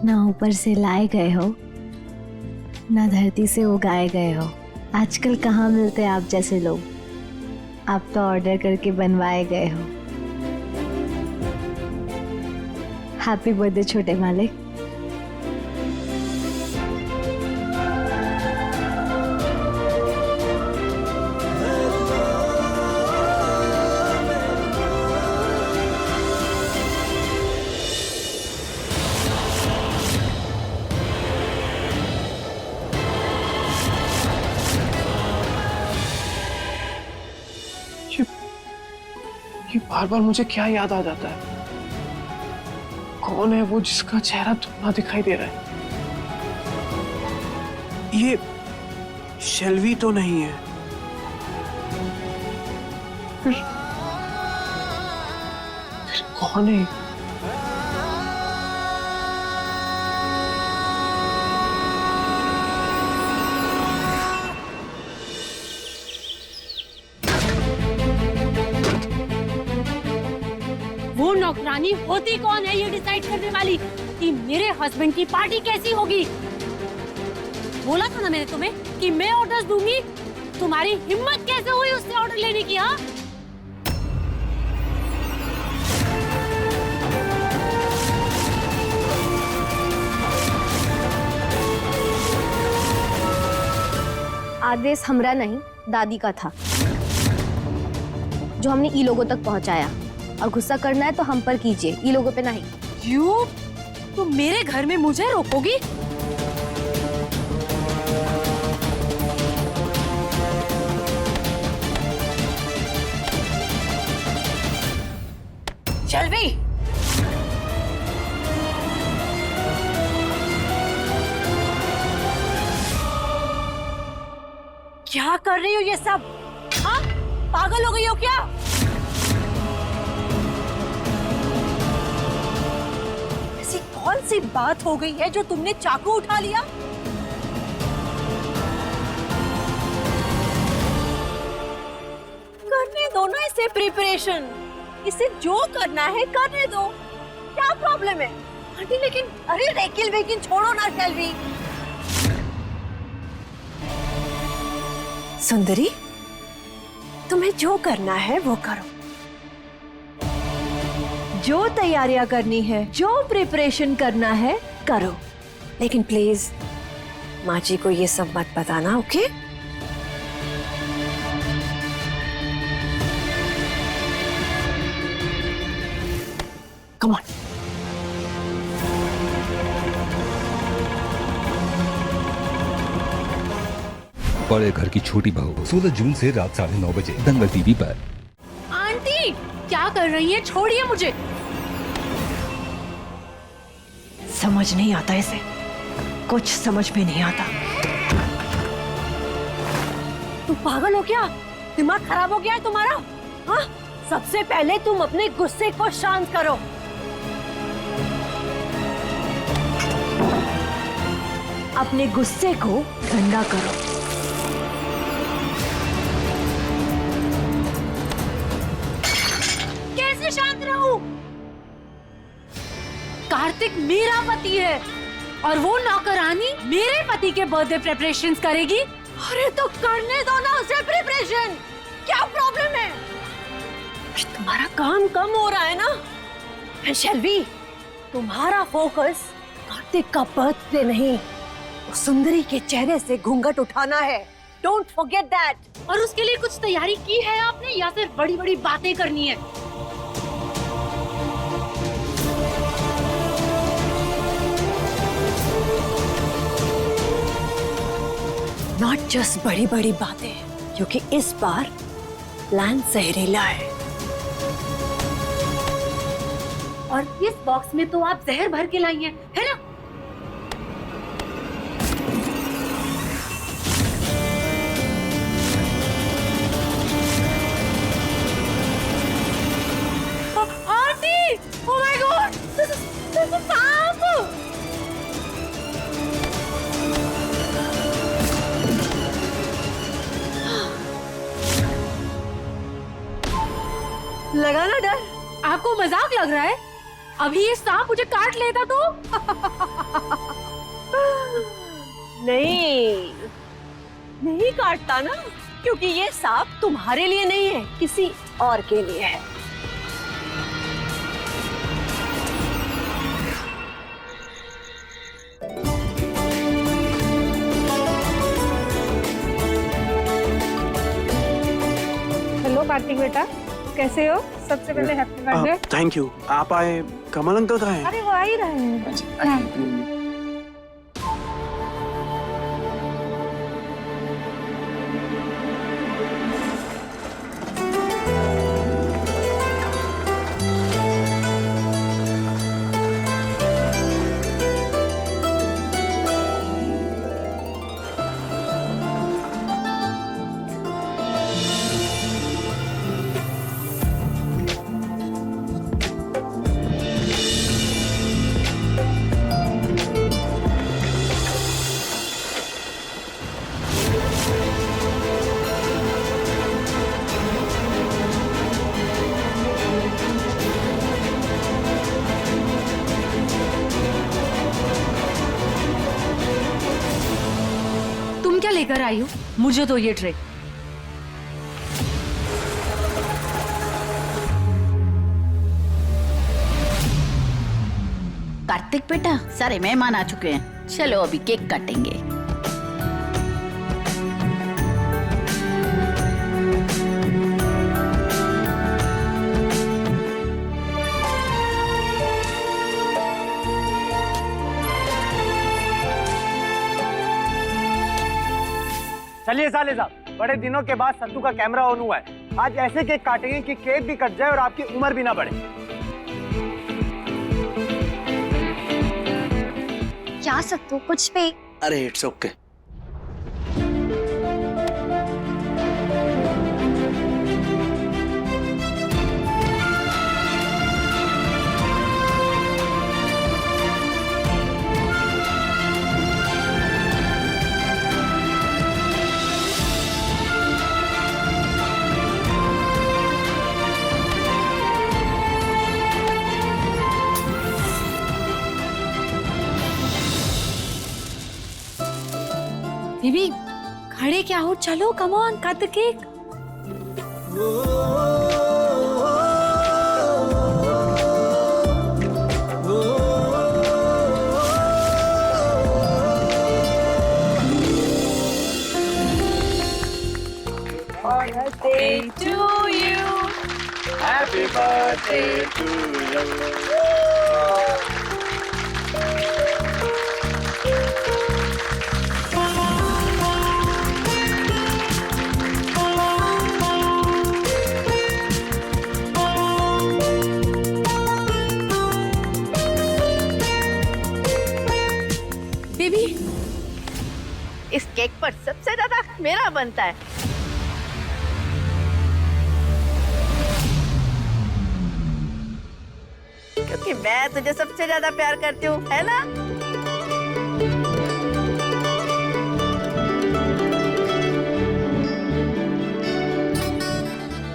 ना ऊपर से लाए गए हो, ना धरती से उगाए गए हो। आजकल कहाँ मिलते आप जैसे लोग। आप तो ऑर्डर करके बनवाए गए हो। हैप्पी बर्थडे छोटे मालिक। ये बार बार मुझे क्या याद आ जाता है? कौन है वो जिसका चेहरा धुंधला दिखाई दे रहा है? ये शेल्वी तो नहीं है? फिर कौन है? वो नौकरानी होती कौन है ये डिसाइड करने वाली कि मेरे हस्बैंड की पार्टी कैसी होगी? बोला था ना मैंने तुम्हें कि मैं ऑर्डर्स दूंगी। तुम्हारी हिम्मत कैसे हुई उससे ऑर्डर लेने की? हाँ, आदेश हमरा नहीं दादी का था, जो हमने ई लोगों तक पहुंचाया। और गुस्सा करना है तो हम पर कीजिए, ई लोगों पे नहीं। यू तुम मेरे घर में मुझे रोकोगी? शेल्वी, क्या कर रही हो ये सब? हाँ, पागल हो गई हो क्या? ऐसी कौन सी बात हो गई है जो तुमने चाकू उठा लिया? करने दो ना इसे प्रिपरेशन। इसे जो करना है करने दो, क्या प्रॉब्लम है? आंटी लेकिन अरे रेकिल वेकिल छोड़ो ना शेल्वी। सुंदरी, तुम्हें जो करना है वो करो। जो तैयारियां करनी है, जो प्रिपरेशन करना है करो, लेकिन प्लीज माँ जी को ये सब मत बताना, ओके? Come on. बड़े घर की छोटी बहू 16 जून से रात 9:30 बजे दंगल टीवी पर। आंटी क्या कर रही है? छोड़िए मुझे। समझ नहीं आता इसे, कुछ समझ में नहीं आता। तुम पागल हो क्या? दिमाग खराब हो गया है तुम्हारा? हाँ, सबसे पहले तुम अपने गुस्से को शांत करो। अपने गुस्से को ठंडा करो। कैसे शांत रहूं? कार्तिक मेरा पति है और वो नौकरानी मेरे पति के बर्थडे प्रिपरेशंस करेगी। अरे तो करने दो ना उसे प्रिपरेशन, क्या प्रॉब्लम है? तुम्हारा काम कम हो रहा है ना? शेल्वी, तुम्हारा फोकस कार्तिक का बर्थडे नहीं, सुंदरी के चेहरे से घूंघट उठाना है। Don't forget that. और उसके लिए कुछ तैयारी की है आपने या सिर्फ बड़ी बड़ी बातें करनी है? नॉट जस्ट बड़ी बड़ी बातें, क्योंकि इस बार प्लान जहरीला है। और इस बॉक्स में तो आप जहर भर के लाई हैं, है ना? Aunty, oh my God, this is सांप। लगा ना डर? आपको मजाक लग रहा है? अभी ये सांप मुझे काट लेता तो। नहीं काटता ना, क्योंकि ये सांप तुम्हारे लिए नहीं है, किसी और के लिए है। हेलो कार्तिक बेटा, कैसे हो? सबसे पहले हैप्पी बर्थडे। Thank you. आप आए, कमल अंकल कहाँ हैं? अरे वो आ ही रहे हैं। तुम क्या लेकर आई हो? मुझे तो ये ट्रे। कार्तिक बेटा, सारे मेहमान आ चुके हैं, चलो अभी केक काटेंगे। चलिए साले साहब, बड़े दिनों के बाद सत्तू का कैमरा ऑन हुआ है। आज ऐसे केक काटेंगे कि केक भी कट जाए और आपकी उम्र भी ना बढ़े। क्या सत्तू, कुछ पे? अरे इट्स ओके। बेबी खड़े क्या हो, चलो come on, cut the cake. Birthday to you. Happy birthday to you. Baby इस केक पर सबसे ज्यादा मेरा बनता है। क्योंकि मैं तुझे सबसे ज्यादा प्यार करती हूँ, है ना?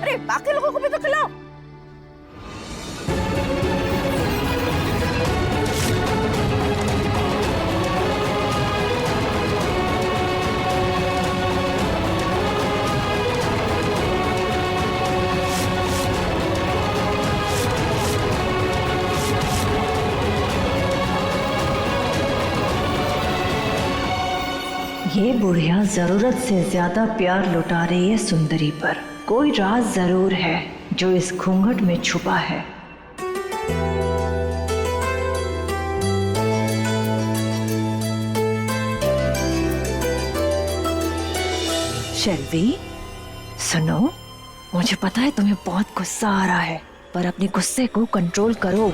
अरे बाकी लोगों को भी तो खिलाओ। ये बुढ़िया जरूरत से ज्यादा प्यार लुटा रही है सुंदरी पर। कोई राज जरूर है जो इस घूंघट में छुपा है। शेल्वी, सुनो, मुझे पता है तुम्हें बहुत गुस्सा आ रहा है, पर अपने गुस्से को कंट्रोल करो,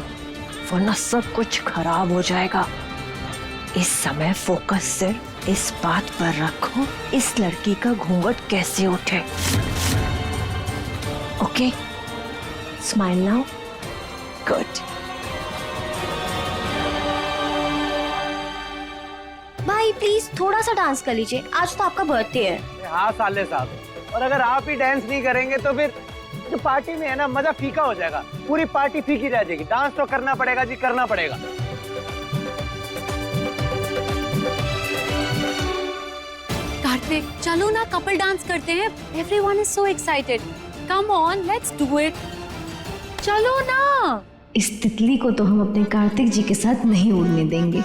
वरना सब कुछ खराब हो जाएगा। इस समय फोकस सिर्फ इस बात पर रखो, इस लड़की का घूंघट कैसे उठे। Okay, smile now. गुड। भाई प्लीज थोड़ा सा डांस कर लीजिए, आज तो आपका बर्थडे है। हाँ साले साहब, और अगर आप ही डांस नहीं करेंगे तो फिर तो पार्टी में है ना मजा फीका हो जाएगा, पूरी पार्टी फीकी रह जाएगी। डांस तो करना पड़ेगा जी, करना पड़ेगा। कार्तिक चलो ना कपल डांस करते हैं। Everyone is so excited. Come on let's do it. चलो ना। इस तितली को तो हम अपने कार्तिक जी के साथ नहीं उड़ने देंगे।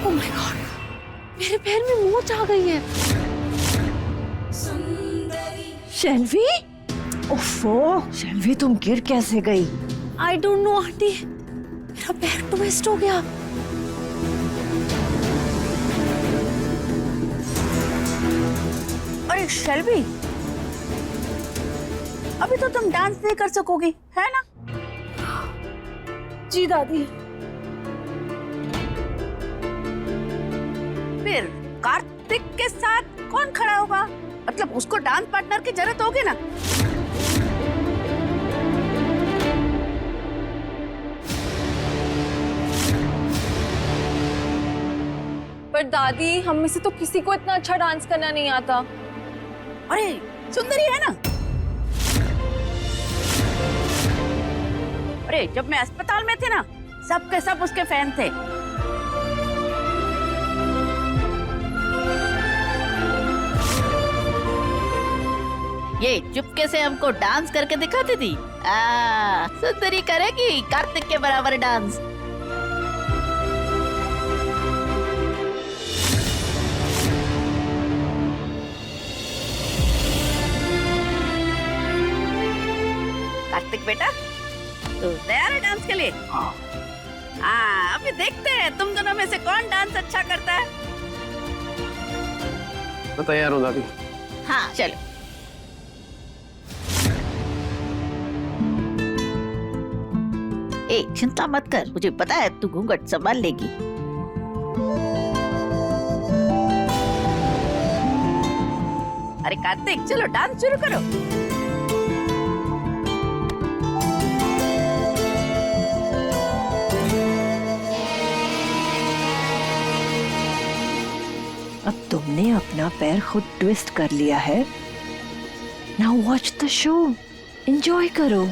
ओह माय गॉड, मेरे पैर में मोच आ गई है। शेल्वी, ओफो, शेल्वी तुम गिर कैसे गई? आई डोंट नो आंटी, मेरा पैर ट्विस्ट हो गया। अरे शेल्वी, अभी तो तुम डांस नहीं कर सकोगी, है ना? जी दादी। फिर कार्तिक के साथ कौन खड़ा होगा? मतलब उसको डांस पार्टनर की जरूरत होगी ना। पर दादी हम में से तो किसी को इतना अच्छा डांस करना नहीं आता। अरे सुंदरी है ना। अरे जब मैं अस्पताल में थे ना, सबके सब उसके फैन थे। ये चुपके से हमको डांस करके दिखाती थी। सुंदरी करेगी कार्तिक के बराबर डांस। कार्तिक बेटा, तू तैयार है डांस के लिए? हाँ, अभी देखते हैं तुम दोनों में से कौन डांस अच्छा करता है। मैं तैयार हूँ दादी। हाँ चलो। ए चिंता मत कर, मुझे पता है तू घूंघट संभाल लेगी। अरे कार्तिक चलो डांस शुरू करो। अब तुमने अपना पैर खुद ट्विस्ट कर लिया है। Now watch the show, enjoy करो।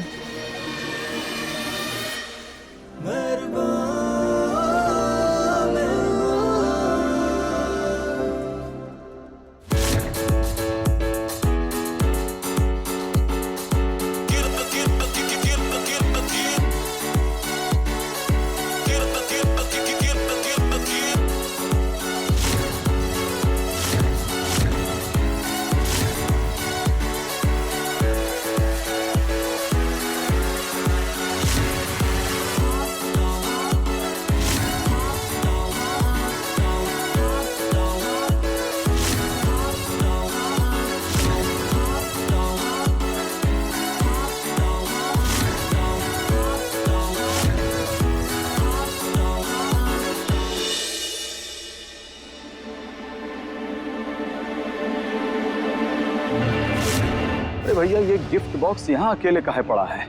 भैया ये गिफ्ट बॉक्स यहाँ अकेले काहे पड़ा है?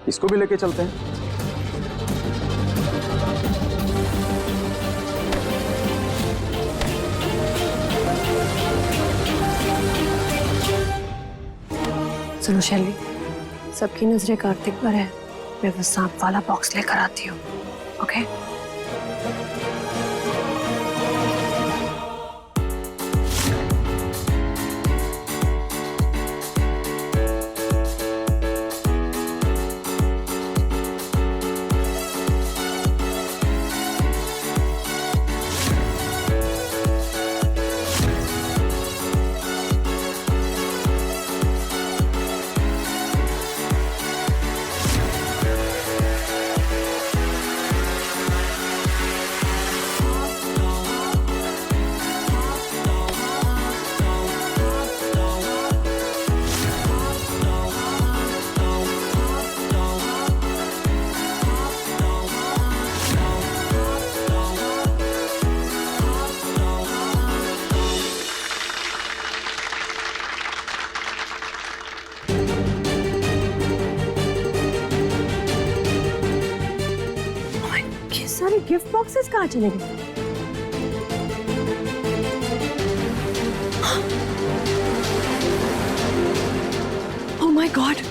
इसको भी लेके चलते हैं। सुनो शेल्वी, सबकी नजरें कार्तिक पर है। मैं वो सांप वाला बॉक्स लेकर आती हूँ। ओके? सारे गिफ्ट बॉक्सेस कहाँ चले गए? ओह माय गॉड,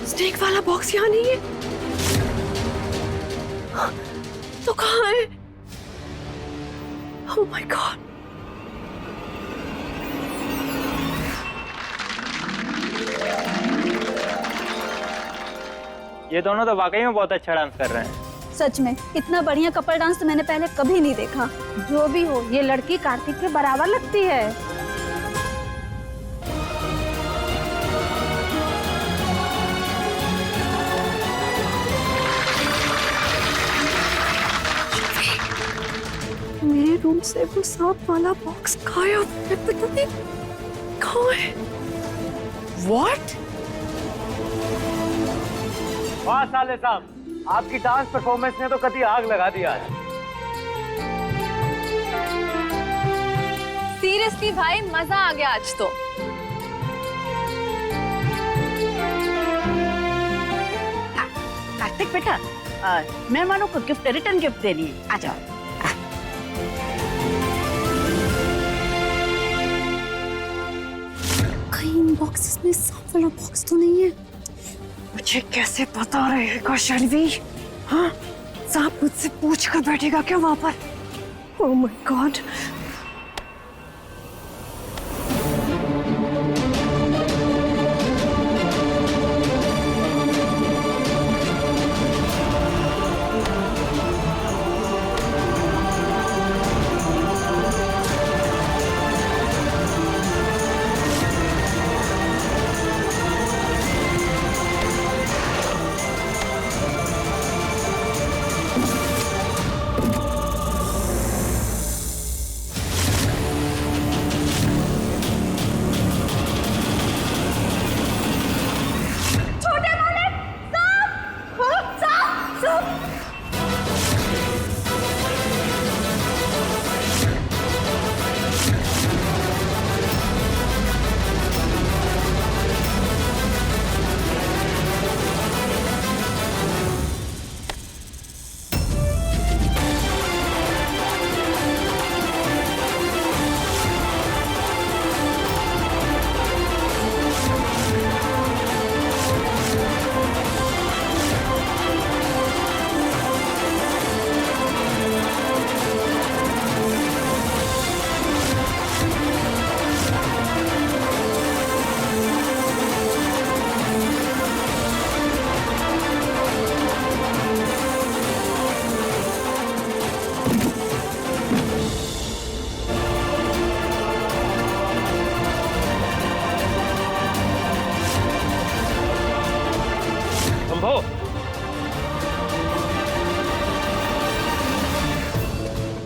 स्नेक वाला बॉक्स यहाँ नहीं है। तो कहाँ है? Oh my God. ये दोनों तो वाकई में बहुत अच्छा डांस कर रहे हैं। सच में इतना बढ़िया कपल डांस तो मैंने पहले कभी नहीं देखा। जो भी हो, ये लड़की कार्तिक के बराबर लगती है। मेरे रूम से वो सांप वाला बॉक्स गायब है, पता नहीं कहाँ है। What? वाह साले साहब, आपकी डांस परफॉर्मेंस ने तो कभी आग लगा दिया है। सीरियसली भाई, मजा आ गया आज तो। कार्तिक बेटा, मेहमानों को गिफ्ट, रिटर्न गिफ्ट देनी है, आ जाओ। कहीं इन बॉक्सेस में सांप वाला बॉक्स तो नहीं है? मुझे कैसे पता रहेगा शर्वी? हाँ, सांप मुझसे पूछ कर बैठेगा क्या वहां पर? Oh my God.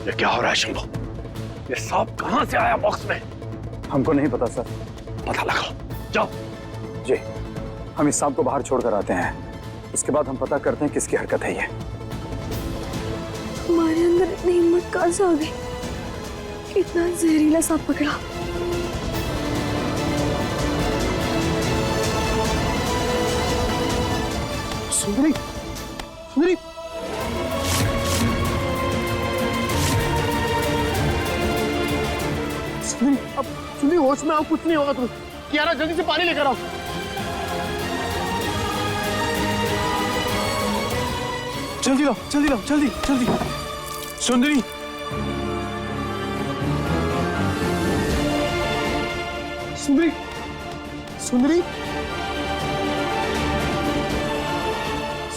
ये क्या हो रहा है शंभू? ये सांप कहां से आया बॉक्स में? हमको नहीं पता सर। पता लगाओ, जाओ। जी, हम इस सांप को बाहर छोड़कर आते हैं, उसके बाद हम पता करते हैं किसकी हरकत है ये। हमारे अंदर इतनी हिम्मत कहाँ से आ गई? कितना जहरीला सांप पकड़ा। सुंदरी, सुंदरी, सुंदरी, अब सुंदरी होश में आओ, कुछ नहीं होगा। तुम कियारा जल्दी से पानी लेकर आओ। जल्दी लाओ, जल्दी लाओ, जल्दी जल्दी। सुंदरी, सुंदरी, सुंदरी,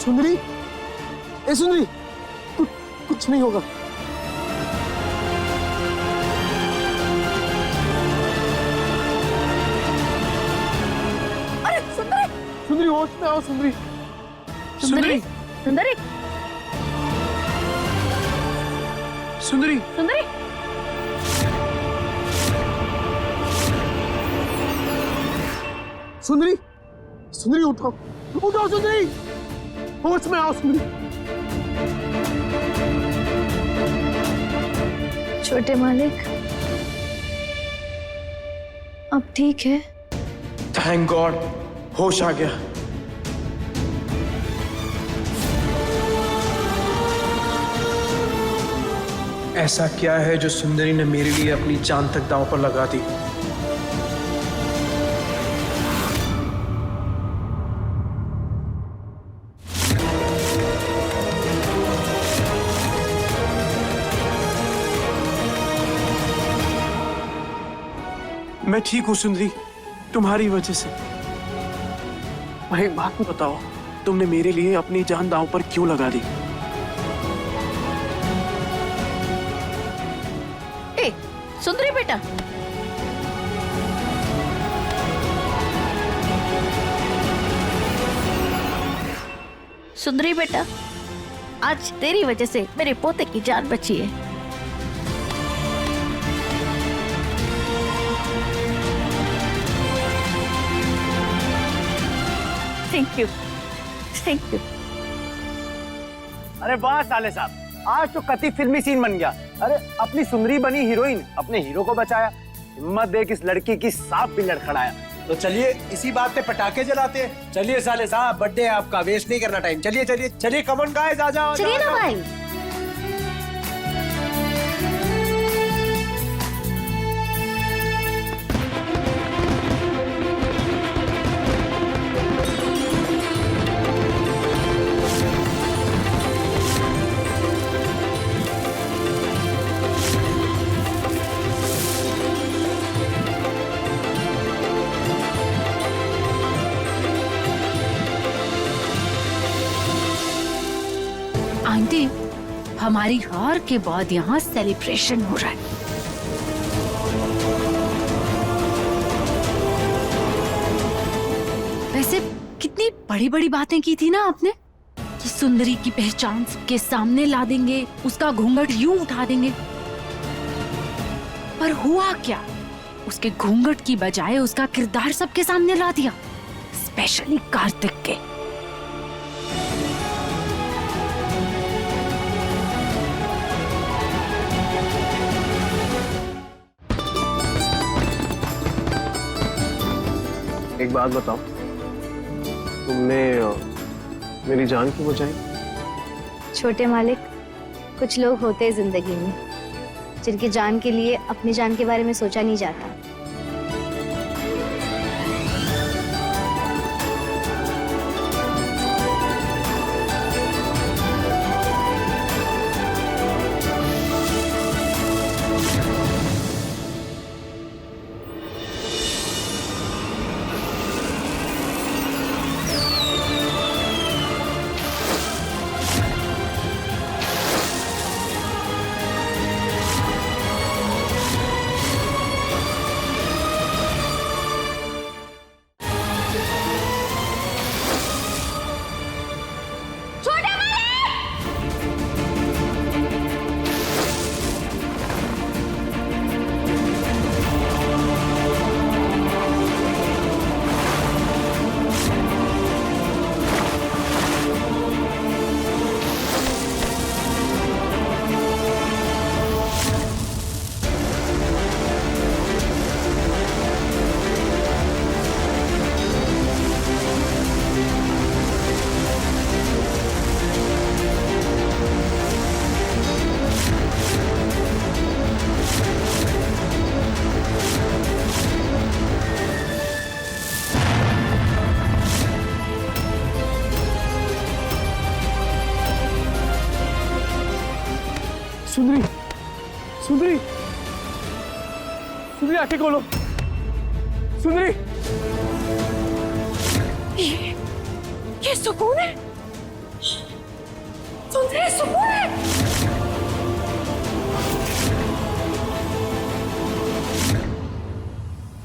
सुंदरी, ए सुंदरी, कुछ नहीं होगा। अरे सुंदरी, सुंदरी होश में आओ। सुंदरी, सुंदरी, सुंदरी, सुंदरी, सुंदरी, सुंदरी, सुंदरी उठो, उठो सुंदरी, होश में आओ सुंदरी। छोटे मालिक, अब ठीक है? थैंक गॉड, होश आ गया। ऐसा क्या है जो सुंदरी ने मेरे लिए अपनी जान तक दांव पर लगा दी? मैं ठीक हूं सुंदरी, तुम्हारी वजह से। और एक बात तो बताओ, तुमने मेरे लिए अपनी जान दांव पर क्यों लगा दी? ए, सुंदरी बेटा, सुंदरी बेटा, आज तेरी वजह से मेरे पोते की जान बची है। Thank you, thank you. अरे वाह साले साहब, आज तो कति फिल्मी सीन बन गया। अरे अपनी सुंदरी बनी हीरोइन, अपने हीरो को बचाया। हिम्मत देख इस लड़की की, सांप भी लड़खड़ाया। तो चलिए इसी बात पे पटाखे जलाते हैं। चलिए साले साहब, बर्थडे है आपका, वेस्ट नहीं करना टाइम। चलिए चलिए चलिए, कम ऑन गाइस, आ जाओ। चलिए ना भाई। आंटी, हमारी हार के बाद यहाँ सेलिब्रेशन हो रहा है। वैसे कितनी बड़ी बड़ी बातें की थी ना आपने कि सुंदरी की पहचान सबके सामने ला देंगे, उसका घूंघट यूं उठा देंगे। पर हुआ क्या? उसके घूंघट की बजाय उसका किरदार सबके सामने ला दिया, स्पेशली कार्तिक के। एक बात बताओ, तुमने मेरी जान क्यों बचाई? छोटे मालिक, कुछ लोग होते हैं जिंदगी में जिनकी जान के लिए अपनी जान के बारे में सोचा नहीं जाता। सुंदरी, सुंदरी, सुंदरी, आंखें खोलो। सुंदरी, ये सुकून है? सुंदरी, सुकून है?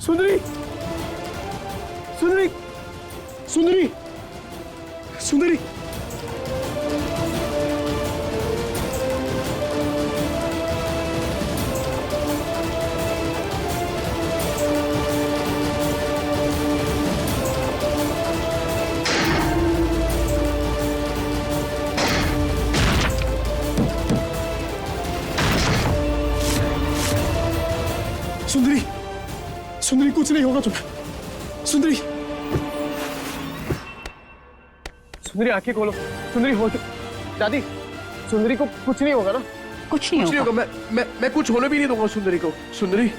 सुंदरी, सुंदरी, सुंदरी, सुंदरी। सुंदरी, सुंदरी, कुछ नहीं होगा तुम्हें। सुंदरी, सुंदरी, आंखें खोलो। सुंदरी, हो दादी, सुंदरी को कुछ नहीं होगा ना? कुछ नहीं होगा। मैं कुछ होने भी नहीं दूंगा सुंदरी को। सुंदरी,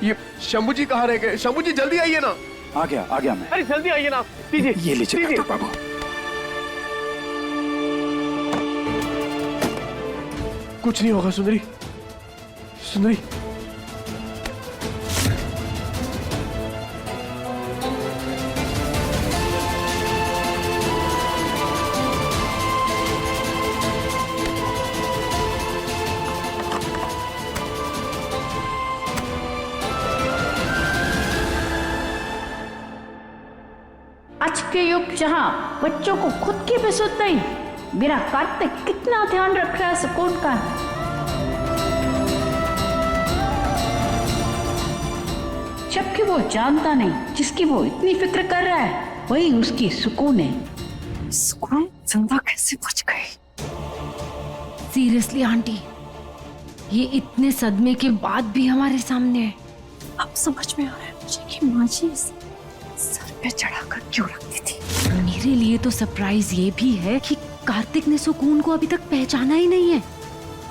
ये शंभू जी कहाँ रह गए? शंभू जी जल्दी आइए ना। आ गया मैं। अरे जल्दी आइए ना। दीजिए ये लीजिए डॉक्टर बाबू। कुछ नहीं होगा सुंदरी। सुंदरी, आज के युग जहाँ बच्चों को खुद की भी सुध नहीं, मेरा कार्तिक कितना ध्यान रख रहा है सुकून का। जबकि वो जानता नहीं जिसकी वो इतनी फिक्र कर रहा है वही उसकी सुकून है। सुकून जिंदा कैसे बच गई? सीरियसली आंटी, ये इतने सदमे के बाद भी हमारे सामने है। अब समझ में आ रहा है मुझे कि माँ जी इसे सर पे चढ़ाकर क्यों रखती थी। मेरे लिए तो सरप्राइज ये भी है कि कार्तिक ने सुकून को अभी तक पहचाना ही नहीं है।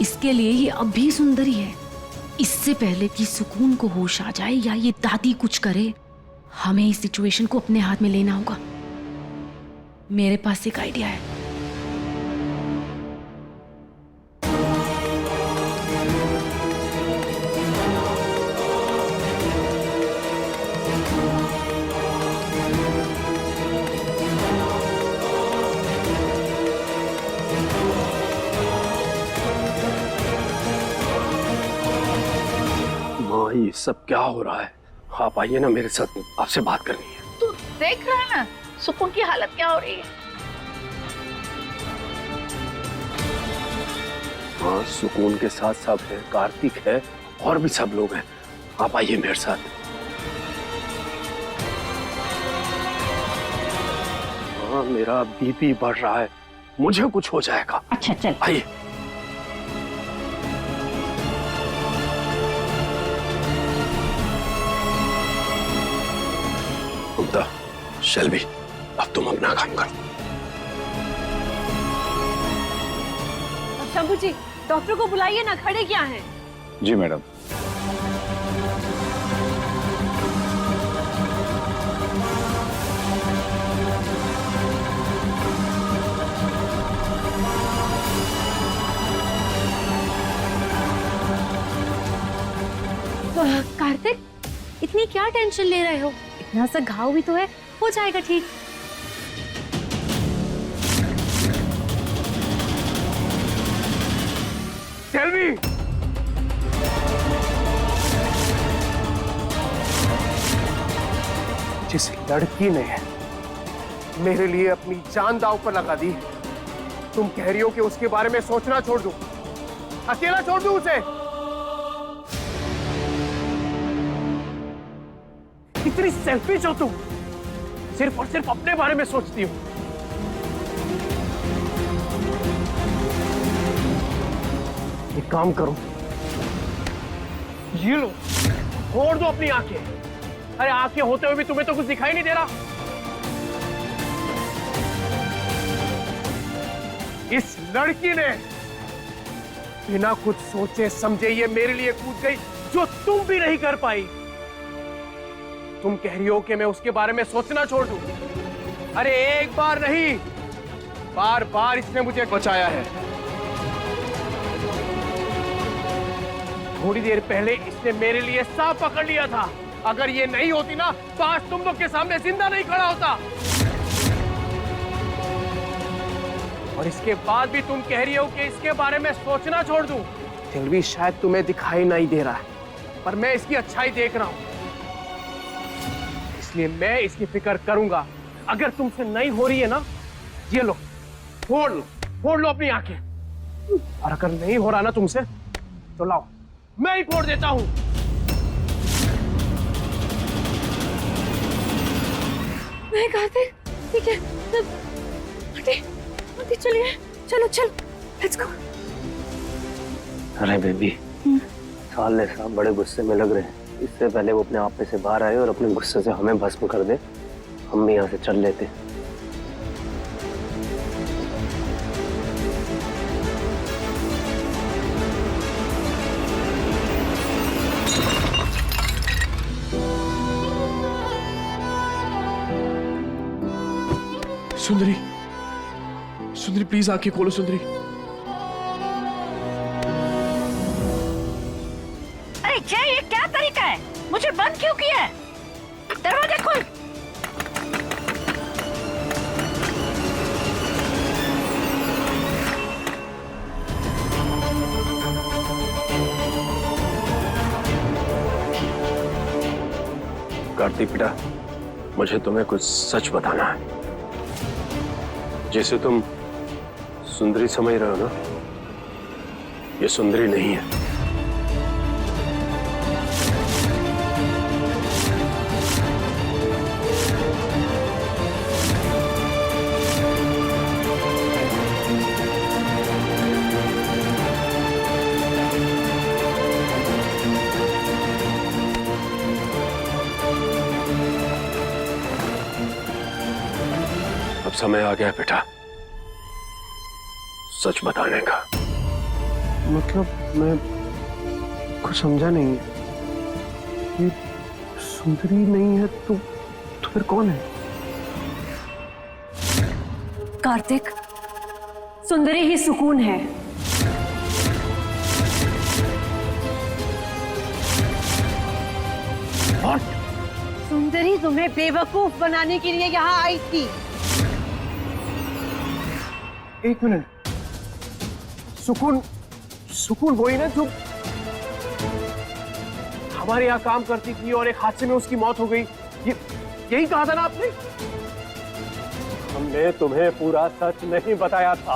इसके लिए ये अब भी सुंदरी है। इससे पहले कि सुकून को होश आ जाए या ये दादी कुछ करे, हमें इस सिचुएशन को अपने हाथ में लेना होगा। मेरे पास एक आइडिया है। ये सब क्या हो रहा है? आप आइए ना मेरे साथ, आपसे बात करनी है। तू देख रहा है ना सुकून की हालत क्या हो रही है। हाँ, सुकून के साथ सब है, कार्तिक है और भी सब लोग हैं। आप आइए मेरे साथ। हाँ, मेरा बीपी बढ़ रहा है, मुझे कुछ हो जाएगा। अच्छा चल आइए। शेल्बी, अब तुम अपना काम करो। शंभू जी, डॉक्टर को बुलाइए ना, खड़े क्या हैं? जी मैडम। कार्तिक, इतनी क्या टेंशन ले रहे हो? इतना सा घाव भी तो है, हो जाएगा ठीक। शेल्बी, जिस लड़की ने मेरे लिए अपनी जान दांव पर लगा दी, तुम कह रही हो कि उसके बारे में सोचना छोड़ दूं, अकेला छोड़ दूं उसे? इतनी सेल्फिश हो तुम, सिर्फ और सिर्फ अपने बारे में सोचती हो। एक काम करो, ये लो, फोड़ दो अपनी आंखें। अरे आंखें होते हुए भी तुम्हें तो कुछ दिखाई नहीं दे रहा। इस लड़की ने बिना कुछ सोचे समझे ये मेरे लिए कूद गई, जो तुम भी नहीं कर पाई। तुम कह रही हो कि मैं उसके बारे में सोचना छोड़ दूं? अरे एक बार नहीं, बार बार इसने मुझे बचाया है। थोड़ी देर पहले इसने मेरे लिए सांप पकड़ लिया था। अगर ये नहीं होती ना तो आज तुम लोग के सामने जिंदा नहीं खड़ा होता। और इसके बाद भी तुम कह रही हो कि इसके बारे में सोचना छोड़ दूं। दिल भी शायद तुम्हें दिखाई नहीं दे रहा है, पर मैं इसकी अच्छाई देख रहा हूं, इसलिए मैं इसकी फिक्र करूंगा। अगर तुमसे नहीं हो रही है ना, ये लो, फोड़ लो अपनी आंखें। और अगर नहीं हो रहा ना तुमसे, तो लाओ, मैं ही फोड़ देता हूं। नहीं कार्तिक, ठीक है, आंटी चलिए, चलो लेट्स गो। अरे बेबी, साले साहब बड़े गुस्से में लग रहे हैं। इससे पहले वो अपने आप में से बाहर आए और अपने गुस्से से हमें भस्म कर दे, हम भी यहाँ से चल लेते। सुंदरी, सुंदरी प्लीज आंखें खोलो सुंदरी। अरे जय, ये क्या तरीका है? मुझे बंद क्यों किया है? दरवाजा खोल। कार्तिक बेटा, मुझे तुम्हें कुछ सच बताना है। जिसे तुम सुंदरी समझ रहे हो ना, ये सुंदरी नहीं है। अब समय आ गया बेटा सच बताने का। मतलब मैं कुछ समझा नहीं। ये सुंदरी नहीं है तो फिर कौन है? कार्तिक, सुंदरी ही सुकून है। सुंदरी तुम्हें बेवकूफ बनाने के लिए यहाँ आई थी। एक मिनट, सुकून, सुकून वही ना जो हमारे यहाँ काम करती थी और एक हादसे में उसकी मौत हो गई? यही कहा था ना आपने? हमने तुम्हें पूरा सच नहीं बताया था।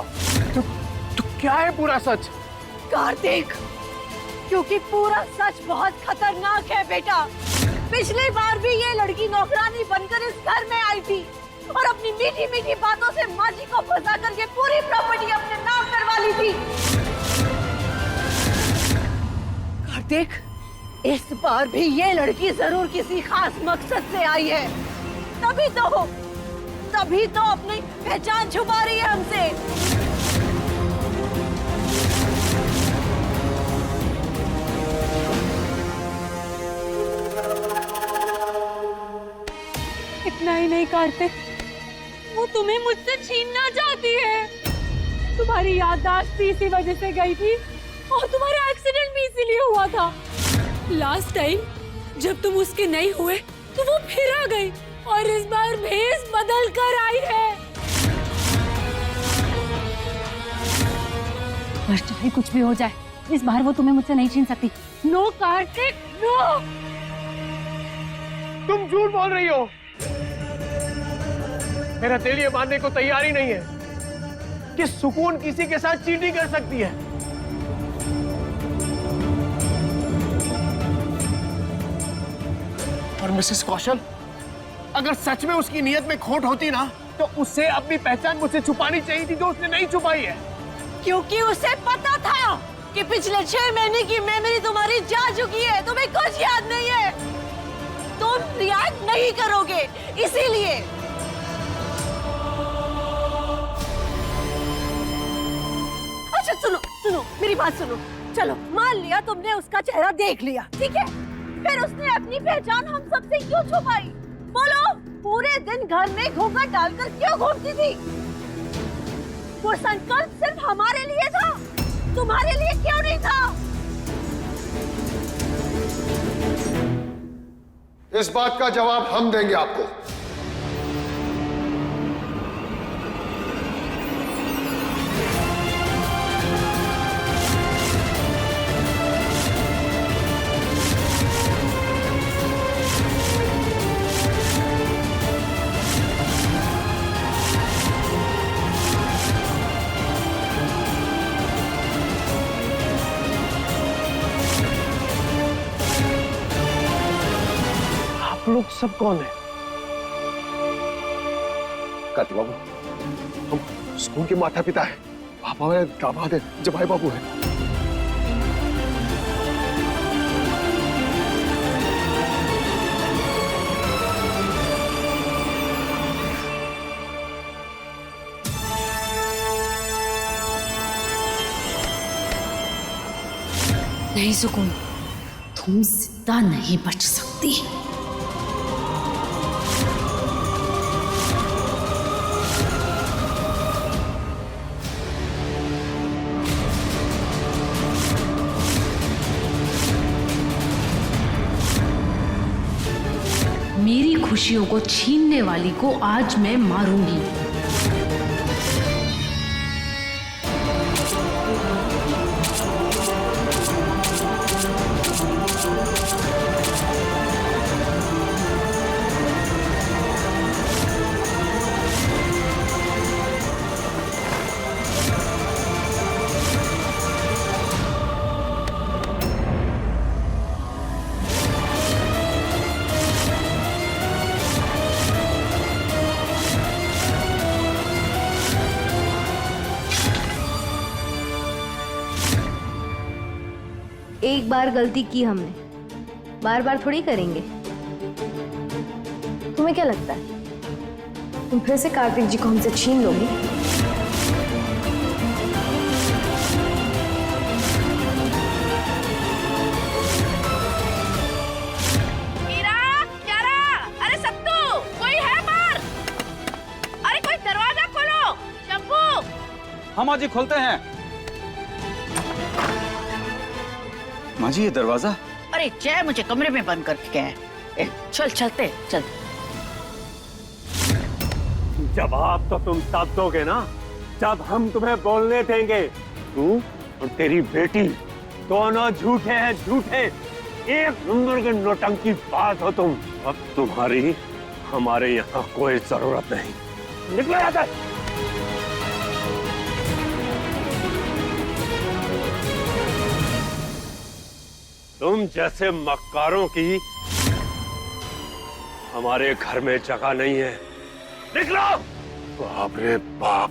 तो क्या है पूरा सच? कार्तिक, क्योंकि पूरा सच बहुत खतरनाक है बेटा। पिछली बार भी ये लड़की नौकरानी बनकर इस घर में आई थी और अपनी मीठी मीठी बातों से माँ जी को फंसा कर ये पूरी प्रॉपर्टी अपने नाम करवा ली थी। कार्तिक, इस बार भी ये लड़की जरूर किसी खास मकसद से आई है। तभी तो अपनी पहचान छुपा रही है हमसे। इतना ही नहीं कार्तिक, वो तुम्हें मुझसे छीनना चाहती है। तुम्हारी याददाश्त भी इसी वजह से गई थी और तुम्हारा एक्सीडेंट भी इसीलिए हुआ था। लास्ट टाइम जब तुम उसके नहीं हुए तो वो फिर आ गई और इस बार भेष बदल कर आई है। पर चाहे कुछ भी हो जाए, इस बार वो तुम्हें मुझसे नहीं छीन सकती। No Kartik, no. तुम झूठ बोल रही हो। मेरा दिल ये मानने को तैयार ही नहीं है कि सुकून किसी के साथ चीटिंग कर सकती है। और मिसेस कौशल, अगर सच में उसकी नीयत में खोट होती ना, तो उसे अपनी पहचान मुझसे छुपानी चाहिए थी, जो उसने नहीं छुपाई है। क्योंकि उसे पता था कि पिछले 6 महीने की मेमोरी तुम्हारी जा चुकी है, तुम्हें कुछ याद नहीं है, तुम रिएक्ट नहीं करोगे, इसीलिए। अच्छा सुनो, मेरी बात सुनो। चलो, मान लिया तुमने उसका चेहरा देख लिया, ठीक है? फिर उसने अपनी पहचान हम सबसे क्यों छुपाई? बोलो, पूरे दिन घर में घूंघट डालकर क्यों घूमती थी? वो संकल्प सिर्फ हमारे लिए था, तुम्हारे लिए क्यों नहीं था? इस बात का जवाब हम देंगे आपको। लोग सब कौन है? कार्तिक बाबू, हम स्कूल के माता पिता है, पापा है, दामाद है, जमाई बाबू है। नहीं सुकून, तुम जिंदा नहीं बच सकती। खुशियों को छीनने वाली को आज मैं मारूंगी। एक बार गलती की हमने, बार बार थोड़ी करेंगे। तुम्हें क्या लगता है तुम फिर से कार्तिक जी को हमसे छीन लोगी? कीरा, क्यारा, अरे सत्तू, कोई है बाहर? अरे कोई दरवाजा खोलो। शंभू। हाँ माँ जी, खोलते हैं। माँ जी, ये दरवाजा? अरे जय, मुझे कमरे में बंद करके गया है। चल चलते चल। जवाब तो तुम तब दोगे ना जब हम तुम्हें बोलने देंगे। तू और तेरी बेटी दोनों झूठे हैं, झूठे। एक नंबर के नौटंकी बात हो तुम। अब तुम्हारी हमारे यहाँ कोई जरूरत नहीं। निकलो यहाँ से। तुम जैसे मक्कारों की हमारे घर में जगह नहीं है। निकलो। बाप रे बाप,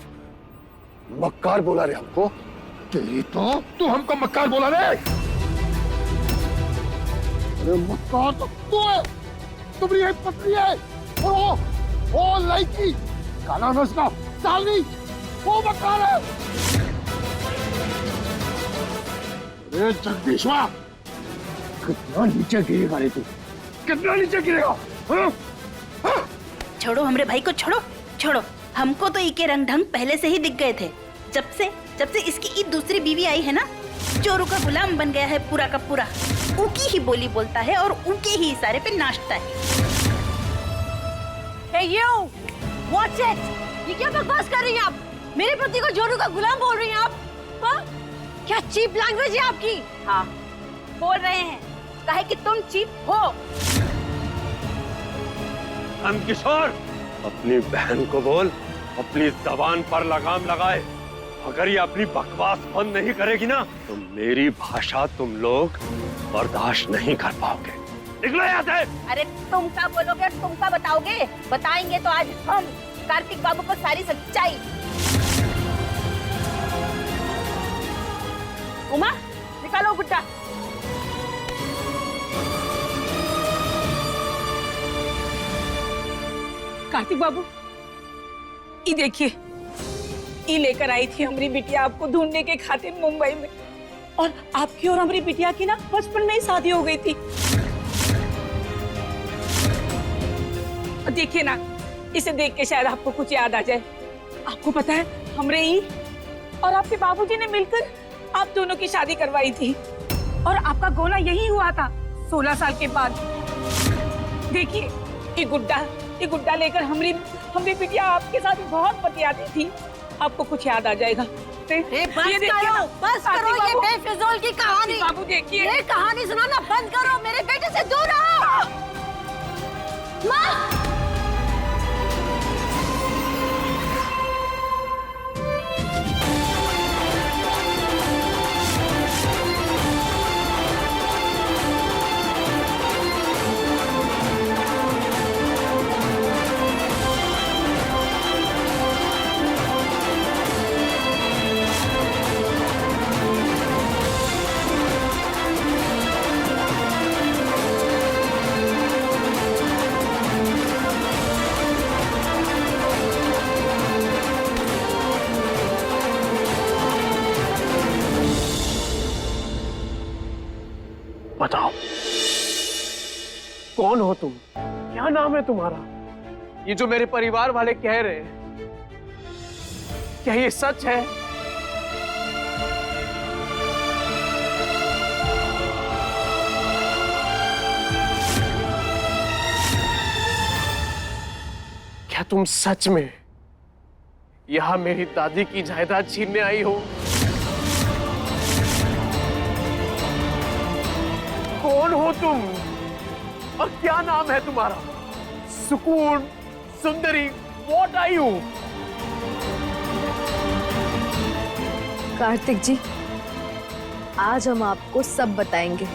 मक्कार बोला रे हमको। तेरी तो तू हमको मक्कार बोला रे। अरे मक्कार तो तू है, तुम्हारी एक पत्नी है। और वो लड़की काला नस्ल सालनी, वो मक्कार है। अरे जगदीशवा, कितना नीचे गिरेगा रे तू, कितना नीचे गिरेगा। हाँ? हाँ? छोड़ो हमरे भाई को, छोड़ो छोड़ो। हमको तो इके रंग ढंग पहले से ही दिख गए थे। जब से इसकी ये दूसरी बीवी आई है ना, चोरों का गुलाम बन गया है पूरा का पूरा। उकी ही बोली बोलता है और उनके ही इशारे पे नाचता है। Hey you! Watch it! ये क्या बकवास कर रही हैं आप? मेरे पति को चोरों का गुलाम बोल रही हैं आप? हाँ? क्या चीप लैंग्वेज है आपकी? हाँ, बोल रहे हैं। कहे कि तुम चीप हो। हम किशोर, अपनी बहन को बोल अपनी जबान पर लगाम लगाए। अगर ये अपनी बकवास बंद नहीं करेगी ना तो मेरी भाषा तुम लोग बर्दाश्त नहीं कर पाओगे। निकलो यहाँ से। अरे तुम क्या बोलोगे, तुम क्या बताओगे? बताएंगे तो आज हम कार्तिक बाबू को सारी सच्चाई। उमा, निकालो गुड्डा। कार्तिक बाबू, ये देखिए, ये लेकर आई थी हमारी बिटिया आपको ढूंढने के खातिर मुंबई में। और आपकी और हमारी बिटिया की ना बचपन में ही शादी हो गई थी। और देखिए ना, इसे देख के शायद आपको कुछ याद आ जाए। आपको पता है, हमरे ही और आपके बाबूजी ने मिलकर आप दोनों की शादी करवाई थी। और आपका गोला यही हुआ था 16 साल के बाद। देखिए, ये गुड्डा लेकर हमारी बिटिया आपके साथ बहुत बतियाती थी। आपको कुछ याद आ जाएगा। बस करो ये बेफिजूल की कहानी। बाबू देखिए, ये कहानी सुनाना बंद करो। मेरे बेटे से दूर रहो। माँ! बताओ, कौन हो तुम? क्या नाम है तुम्हारा? ये जो मेरे परिवार वाले कह रहे हैं, क्या ये सच है? क्या तुम सच में यहां मेरी दादी की जायदाद छीनने आई हो? कौन हो तुम और क्या नाम है तुम्हारा? सुकून, सुंदरी, व्हाट आर यू? कार्तिक जी, आज हम आपको सब बताएंगे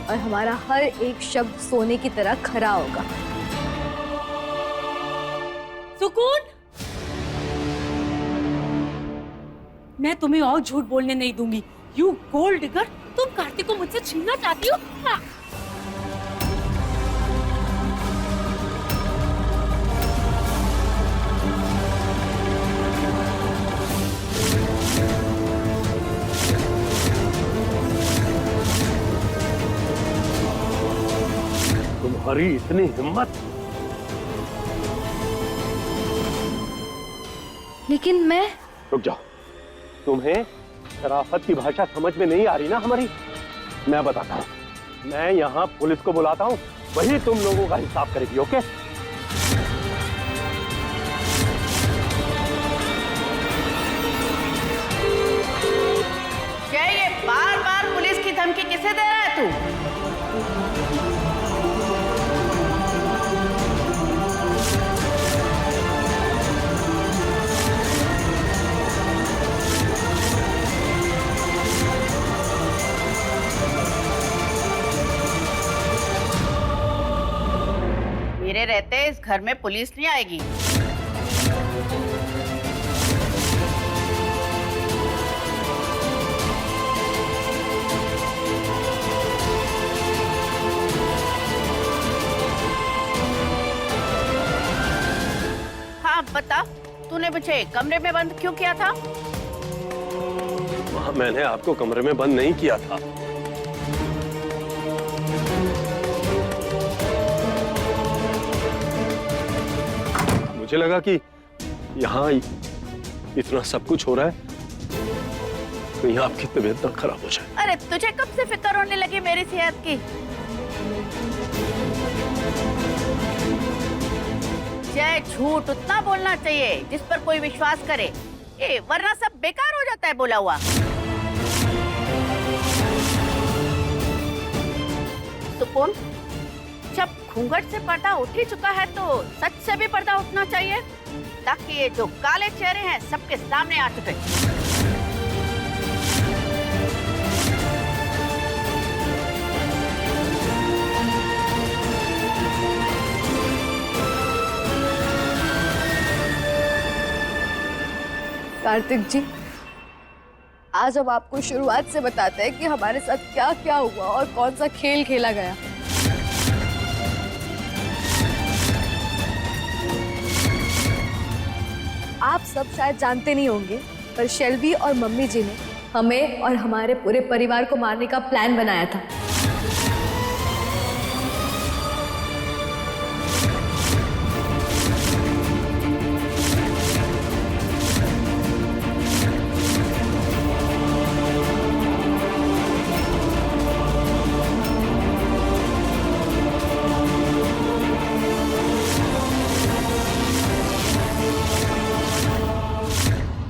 और हमारा हर एक शब्द सोने की तरह खरा होगा। सुकून, मैं तुम्हें और झूठ बोलने नहीं दूंगी। यू गोल्ड डिगर, तुम कार्तिक को मुझसे छीनना चाहती हो? हाँ। तुम्हारी इतनी हिम्मत? लेकिन मैं... रुक जाओ, तुम्हें शराफत की भाषा समझ में नहीं आ रही ना हमारी? मैं बताता हूँ, मैं यहाँ पुलिस को बुलाता हूँ, वही तुम लोगों का हिसाब करेगी। ओके? क्या ये बार बार पुलिस की धमकी किसे दे रहा है तू? मेरे रहते इस घर में पुलिस नहीं आएगी। हाँ बता, तूने मुझे कमरे में बंद क्यों किया था? मैंने आपको कमरे में बंद नहीं किया था। मुझे लगा कि यहाँ इतना सब कुछ हो रहा है, कहीं आपकी तबीयत ना खराब हो जाए। अरे तुझे कब से फिक्र होने लगी मेरी सेहत की? जय झूठ उतना बोलना चाहिए जिस पर कोई विश्वास करे, वरना सब बेकार हो जाता है बोला हुआ। सुकून, जब घूंघट से पर्दा उठ ही चुका है तो सच से भी पर्दा उठना चाहिए, ताकि ये जो काले चेहरे हैं सबके सामने आ चुके। कार्तिक जी, आज हम आपको शुरुआत से बताते हैं कि हमारे साथ क्या क्या हुआ और कौन सा खेल खेला गया। आप सब शायद जानते नहीं होंगे, पर शेल्वी और मम्मी जी ने हमें और हमारे पूरे परिवार को मारने का प्लान बनाया था।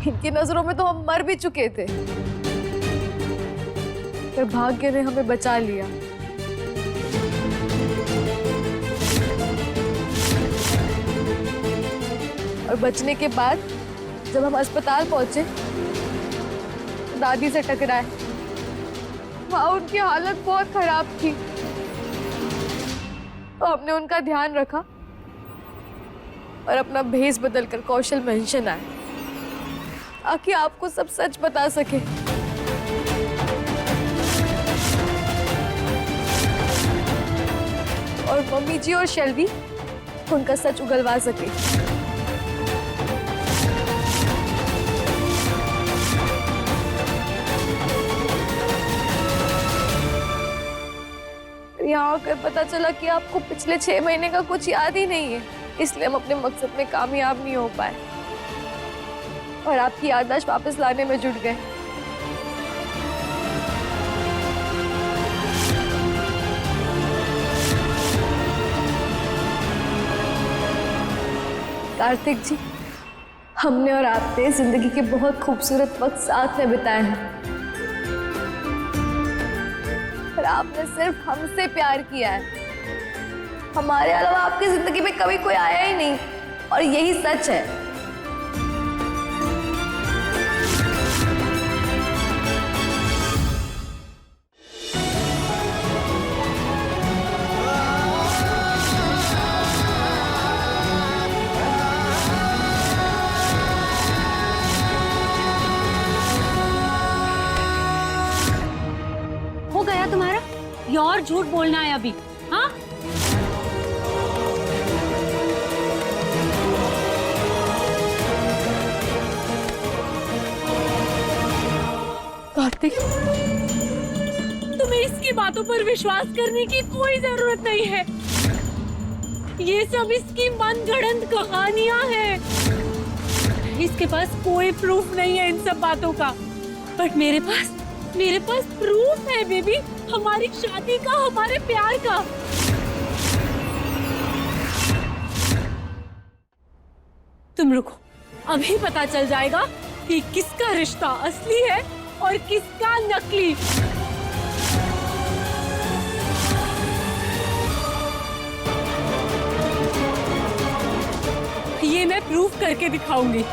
इनकी नजरों में तो हम मर भी चुके थे, पर भाग्य ने हमें बचा लिया। और बचने के बाद जब हम अस्पताल पहुंचे, दादी से टकराए। वहां उनकी हालत बहुत खराब थी, तो हमने उनका ध्यान रखा और अपना भेष बदलकर कौशल मेंशन आए, ताकि आपको सब सच बता सके। और मम्मी जी और शेल्वी उनका सच उगलवा सके। यहाँ आकर पता चला कि आपको पिछले 6 महीने का कुछ याद ही नहीं है, इसलिए हम अपने मकसद में कामयाब नहीं हो पाए और आपकी याददाश्त वापस लाने में जुट गए। कार्तिक जी, हमने और आपने जिंदगी के बहुत खूबसूरत वक्त साथ में बिताए हैं, पर आपने सिर्फ हमसे प्यार किया है। हमारे अलावा आपकी जिंदगी में कभी कोई आया ही नहीं, और यही सच है। हो गया तुम्हारा? ये और झूठ बोलना है अभी? हाँ, कार्तिक, तुम्हें इसकी बातों पर विश्वास करने की कोई जरूरत नहीं है। ये सब इसकी मनगढ़ंत कहानियां हैं। इसके पास कोई प्रूफ नहीं है इन सब बातों का, बट मेरे पास प्रूफ है बेबी, हमारी शादी का, हमारे प्यार का। तुम रुको, अभी पता चल जाएगा कि किसका रिश्ता असली है और किसका नकली। ये मैं प्रूफ करके दिखाऊंगी।